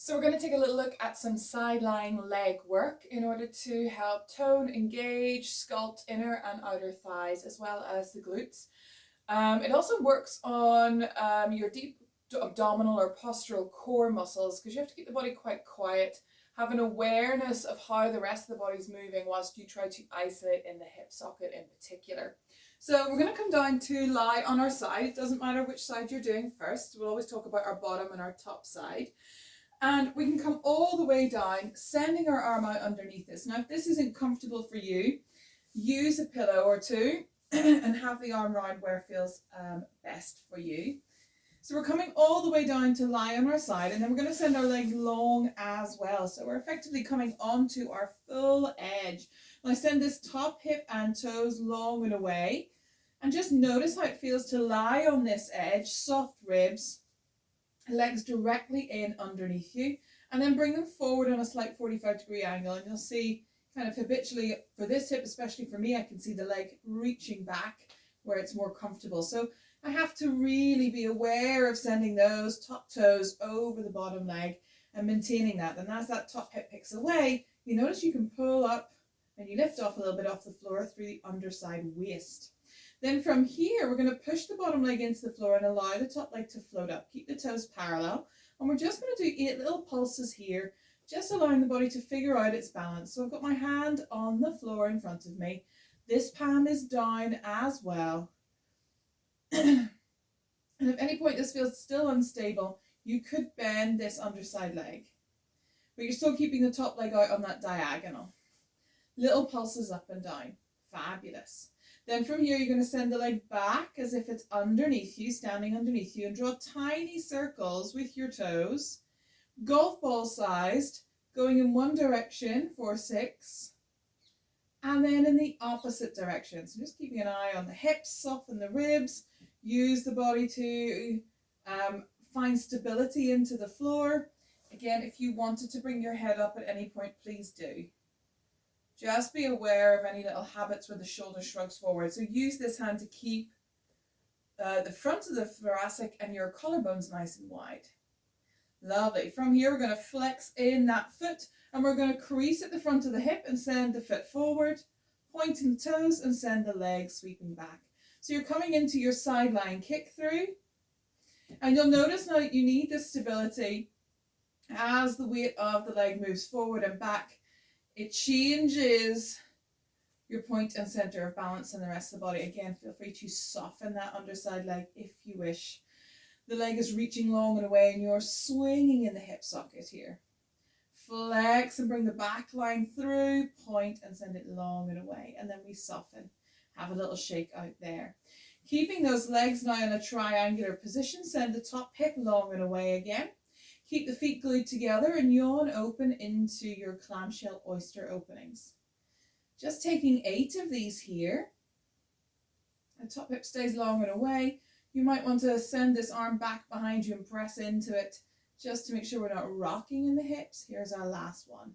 So we're going to take a little look at some side lying leg work in order to help tone, engage, sculpt inner and outer thighs as well as the glutes. It also works on your deep abdominal or postural core muscles because you have to keep the body quite quiet, have an awareness of how the rest of the body's moving whilst you try to isolate in the hip socket in particular. So we're going to come down to lie on our side. It doesn't matter which side you're doing first. We'll always talk about our bottom and our top side. And we can come all the way down, sending our arm out underneath this. Now, if this isn't comfortable for you, use a pillow or two and have the arm round where it feels best for you. So we're coming all the way down to lie on our side, and then we're going to send our legs long as well. So we're effectively coming onto our full edge. Now send this top hip and toes long and away, and just notice how it feels to lie on this edge, soft ribs, legs directly in underneath you, and then bring them forward on a slight 45-degree angle, and you'll see kind of habitually for this hip, especially for me, I can see the leg reaching back where it's more comfortable. So I have to really be aware of sending those top toes over the bottom leg and maintaining that. And as that top hip picks away, you notice you can pull up and you lift off a little bit off the floor through the underside waist. Then from here, we're going to push the bottom leg into the floor and allow the top leg to float up. Keep the toes parallel. And we're just going to do 8 little pulses here, just allowing the body to figure out its balance. So I've got my hand on the floor in front of me. This palm is down as well. And if at any point this feels still unstable, you could bend this underside leg. But you're still keeping the top leg out on that diagonal. Little pulses up and down. Fabulous. Then from here, you're going to send the leg back as if it's underneath you, standing underneath you, and draw tiny circles with your toes, golf ball sized, going in one direction for 6, and then in the opposite direction. So just keeping an eye on the hips, soften the ribs, use the body to find stability into the floor. Again, if you wanted to bring your head up at any point, please do. Just be aware of any little habits where the shoulder shrugs forward. So use this hand to keep the front of the thoracic and your collarbones nice and wide. Lovely. From here, we're going to flex in that foot and we're going to crease at the front of the hip and send the foot forward, pointing the toes and send the legs sweeping back. So you're coming into your side lying kick through. And you'll notice now that you need this stability as the weight of the leg moves forward and back. It changes your point and center of balance in the rest of the body. Again, feel free to soften that underside leg if you wish. The leg is reaching long and away and you're swinging in the hip socket here. Flex and bring the back line through, point and send it long and away. And then we soften. Have a little shake out there. Keeping those legs now in a triangular position, send the top hip long and away again. Keep the feet glued together and yawn open into your clamshell oyster openings. Just taking 8 of these here. The top hip stays long and away. You might want to send this arm back behind you and press into it just to make sure we're not rocking in the hips. Here's our last one.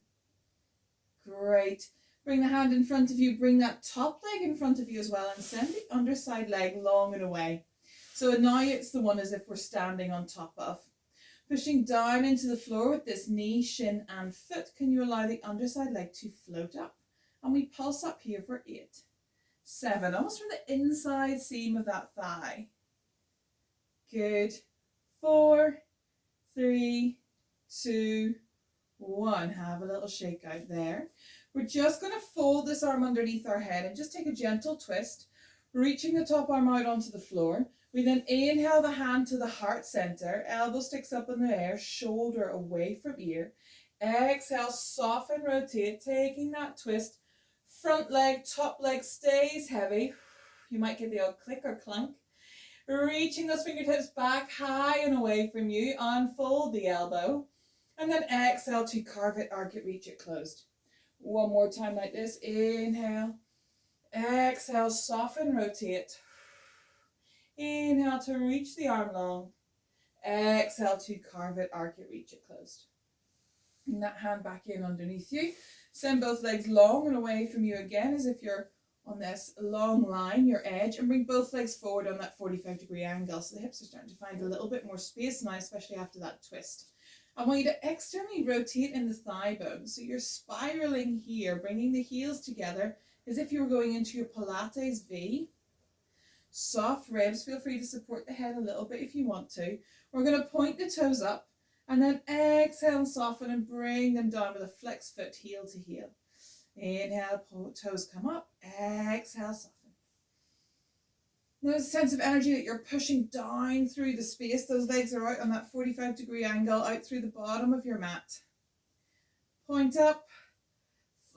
Great. Bring the hand in front of you. Bring that top leg in front of you as well and send the underside leg long and away. So now it's the one as if we're standing on top of. Pushing down into the floor with this knee, shin and foot, can you allow the underside leg to float up? And we pulse up here for 8, 7, almost from the inside seam of that thigh. Good. 4, 3, 2, 1. Have a little shake out there. We're just going to fold this arm underneath our head and just take a gentle twist, reaching the top arm out onto the floor. We then inhale the hand to the heart center, elbow sticks up in the air, shoulder away from ear. Exhale, soften, rotate, taking that twist. Front leg, top leg stays heavy. You might get the odd click or clunk. Reaching those fingertips back high and away from you, unfold the elbow. And then exhale to carve it, arc it, reach it closed. One more time like this, inhale. Exhale, soften, rotate. Inhale to reach the arm long. Exhale to carve it, arc it, reach it closed. Bring that hand back in underneath you. Send both legs long and away from you again as if you're on this long line, your edge, and bring both legs forward on that 45-degree angle. So the hips are starting to find a little bit more space now, especially after that twist. I want you to externally rotate in the thigh bone. So you're spiraling here, bringing the heels together as if you were going into your Pilates V. Soft ribs. Feel free to support the head a little bit if you want to. We're going to point the toes up and then exhale and soften and bring them down with a flex foot, heel to heel. Inhale, toes come up. Exhale, soften. There's a sense of energy that you're pushing down through the space. Those legs are out on that 45-degree angle, out through the bottom of your mat. Point up,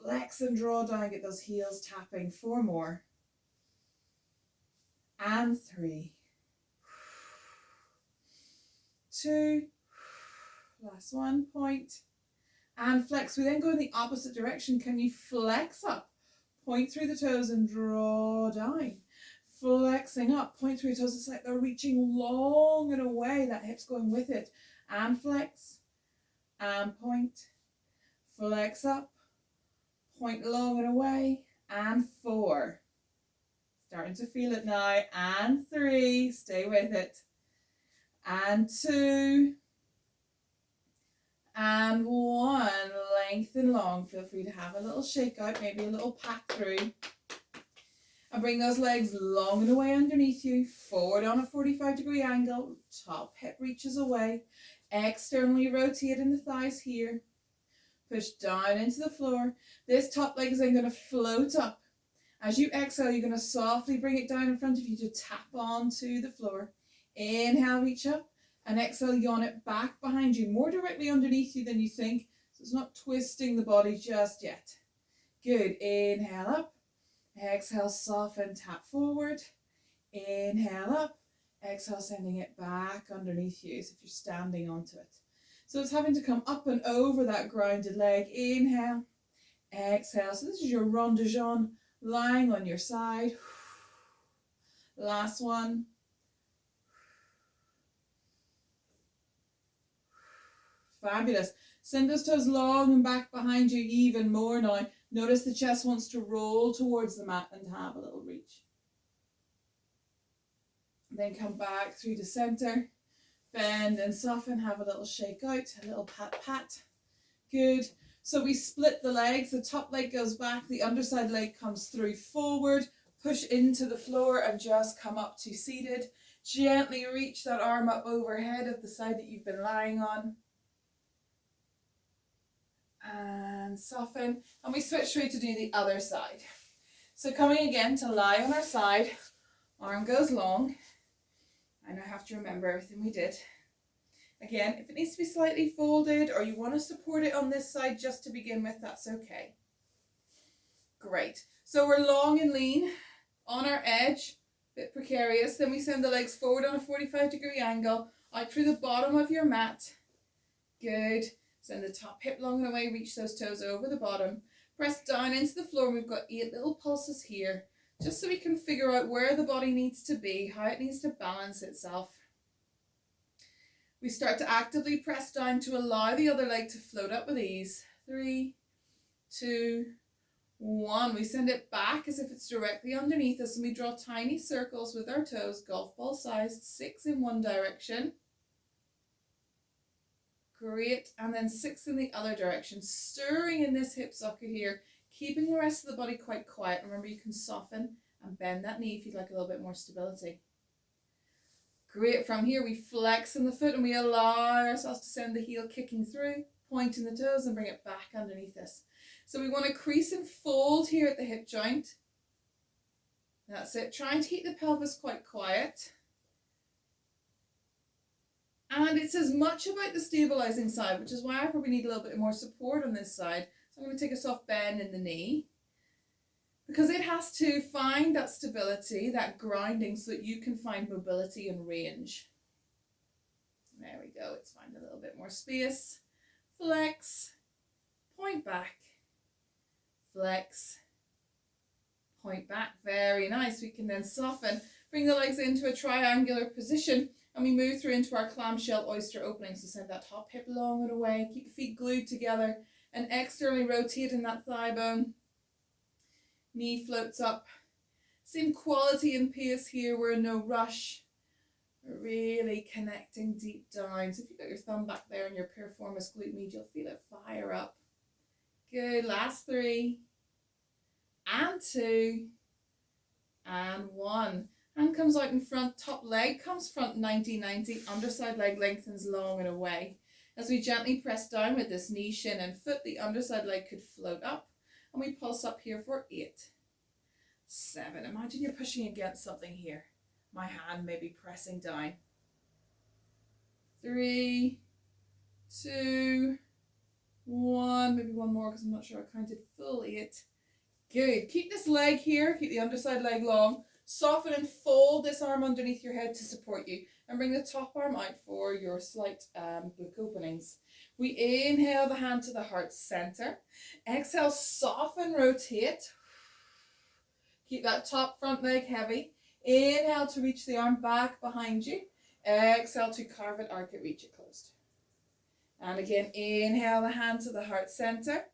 flex and draw down, get those heels tapping. 4 more. And 3. 2. Last one, point. And flex. We then go in the opposite direction. Can you flex up? Point through the toes and draw down. Flexing up, point through your toes. It's like they're reaching long and away. That hip's going with it. And flex. And point. Flex up. Point long and away. And 4. Starting to feel it now. And 3. Stay with it. And 2. And 1. Lengthen long. Feel free to have a little shake out, maybe a little pack through. And bring those legs long and away underneath you. Forward on a 45-degree angle. Top hip reaches away. Externally rotate in the thighs here. Push down into the floor. This top leg is then going to float up. As you exhale, you're going to softly bring it down in front of you to tap onto the floor. Inhale, reach up. And exhale, yawn it back behind you. More directly underneath you than you think. So it's not twisting the body just yet. Good. Inhale up. Exhale, soften, tap forward. Inhale up. Exhale, sending it back underneath you as if you're standing onto it. So it's having to come up and over that grounded leg. Inhale. Exhale. So this is your rond de jambe, lying on your side. Last one. Fabulous. Send those toes long and back behind you even more now. Notice the chest wants to roll towards the mat and have a little reach. Then come back through the center. Bend and soften. Have a little shake out. A little pat pat. Good. So we split the legs. The top leg goes back. The underside leg comes through forward. Push into the floor and just come up to seated. Gently reach that arm up overhead of the side that you've been lying on. And soften, and we switch through to do the other side. So coming again to lie on our side, arm goes long, and I have to remember everything we did. Again, if it needs to be slightly folded or you want to support it on this side just to begin with, that's okay. Great. So we're long and lean on our edge, a bit precarious. Then we send the legs forward on a 45-degree angle, out through the bottom of your mat. Good. Send the top hip long and away, reach those toes over the bottom. Press down into the floor. We've got 8 little pulses here, just so we can figure out where the body needs to be, how it needs to balance itself. We start to actively press down to allow the other leg to float up with ease. 3, 2, 1. We send it back as if it's directly underneath us, and we draw tiny circles with our toes, golf ball sized, 6 in one direction. Great, and then 6 in the other direction, stirring in this hip socket here, keeping the rest of the body quite quiet. Remember, you can soften and bend that knee if you'd like a little bit more stability. Great, from here we flex in the foot and we allow ourselves to send the heel kicking through, pointing the toes and bring it back underneath us. So we want to crease and fold here at the hip joint. That's it, trying to keep the pelvis quite quiet. And it's as much about the stabilizing side, which is why I probably need a little bit more support on this side. So I'm going to take a soft bend in the knee, because it has to find that stability, that grounding, so that you can find mobility and range. There we go. Let's find a little bit more space. Flex, point back, flex, point back. Very nice. We can then soften, bring the legs into a triangular position. And we move through into our clamshell oyster opening. So send that top hip long and away. Keep the feet glued together. And externally rotate in that thigh bone. Knee floats up. Same quality and pace here. We're in no rush. Really connecting deep down. So if you've got your thumb back there in your piriformis glute med, you'll feel it fire up. Good. Last 3 and 2 and 1. Hand comes out in front, top leg comes front 90-90, underside leg lengthens long and away. As we gently press down with this knee, shin and foot, the underside leg could float up, and we pulse up here for 8, 7. Imagine you're pushing against something here. My hand may be pressing down. 3, 2, 1. Maybe one more because I'm not sure I counted full 8. Good. Keep this leg here. Keep the underside leg long. Soften and fold this arm underneath your head to support you. And bring the top arm out for your slight book openings. We inhale the hand to the heart center. Exhale, soften, rotate. Keep that top front leg heavy. Inhale to reach the arm back behind you. Exhale to carve it, arc it, reach it closed. And again, inhale the hand to the heart center.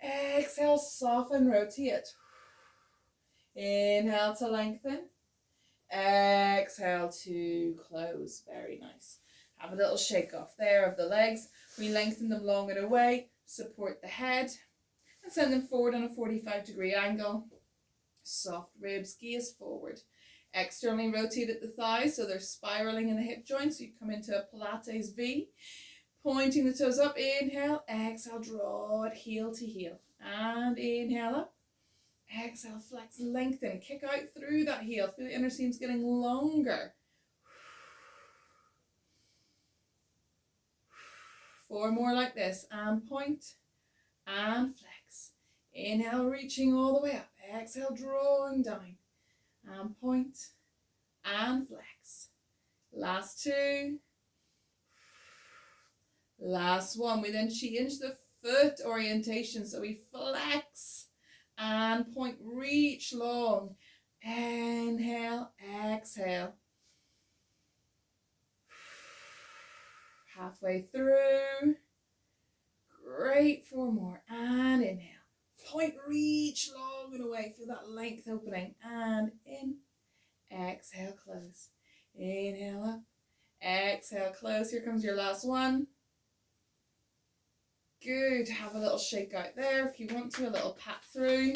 Exhale, soften, rotate. Inhale to lengthen. Exhale to close. Very nice. Have a little shake off there of the legs. We lengthen them long and away. Support the head. And send them forward on a 45-degree angle. Soft ribs, gaze forward. Externally rotate at the thighs so they're spiraling in the hip joints. So you come into a Pilates V. Pointing the toes up. Inhale. Exhale. Draw it heel to heel. And inhale up. Exhale. Flex. Lengthen. Kick out through that heel. Feel the inner seams getting longer. 4 more like this. And point. And flex. Inhale. Reaching all the way up. Exhale. Drawing down. And point. And flex. Last 2. Last 1. We then change the foot orientation. So we flex and point, reach long. Inhale, exhale. Halfway through. Great. 4 more. And inhale. Point, reach long and away. Feel that length opening. And in. Exhale, close. Inhale up. Exhale, close. Here comes your last 1. Good. Have a little shake out there if you want to, a little pat through.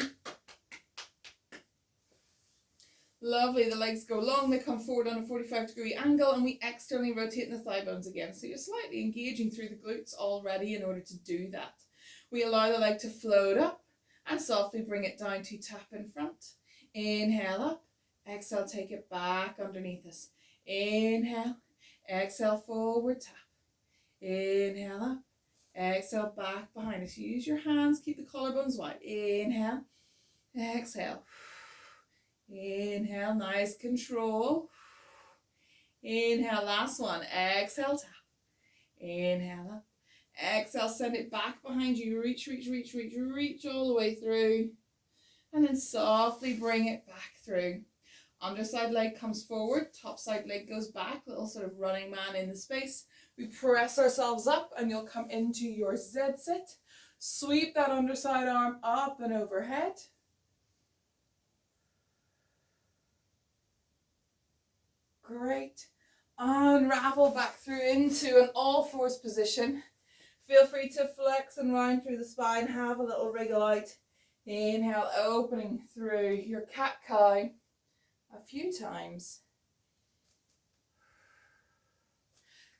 Lovely. The legs go long. They come forward on a 45-degree angle, and we externally rotate in the thigh bones again. So you're slightly engaging through the glutes already in order to do that. We allow the leg to float up and softly bring it down to tap in front. Inhale up. Exhale, take it back underneath us. Inhale. Exhale, forward tap. Inhale up. Exhale, back behind us. Use your hands. Keep the collarbones wide. Inhale. Exhale. Inhale. Nice control. Inhale. Last 1. Exhale. Tap. Inhale up. Exhale. Send it back behind you. Reach, reach, reach, reach. Reach all the way through. And then softly bring it back through. Underside leg comes forward. Top side leg goes back. Little sort of running man in the space. We press ourselves up and you'll come into your Z sit. Sweep that underside arm up and overhead. Great. Unravel back through into an all fours position. Feel free to flex and round through the spine. Have a little wriggle out. Inhale, opening through your cat-cow a few times.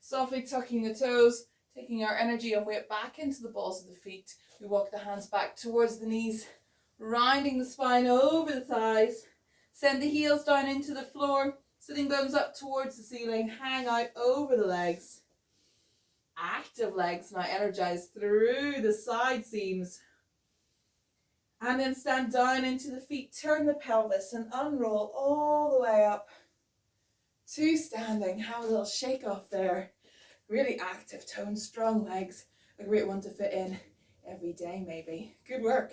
Softly tucking the toes, taking our energy and weight back into the balls of the feet. We walk the hands back towards the knees, rounding the spine over the thighs. Send the heels down into the floor, sitting bones up towards the ceiling. Hang out over the legs. Active legs now energized through the side seams. And then stand down into the feet, turn the pelvis and unroll all the way up to standing. Have a little shake off there. Really active, toned, strong legs. A great one to fit in every day maybe. Good work.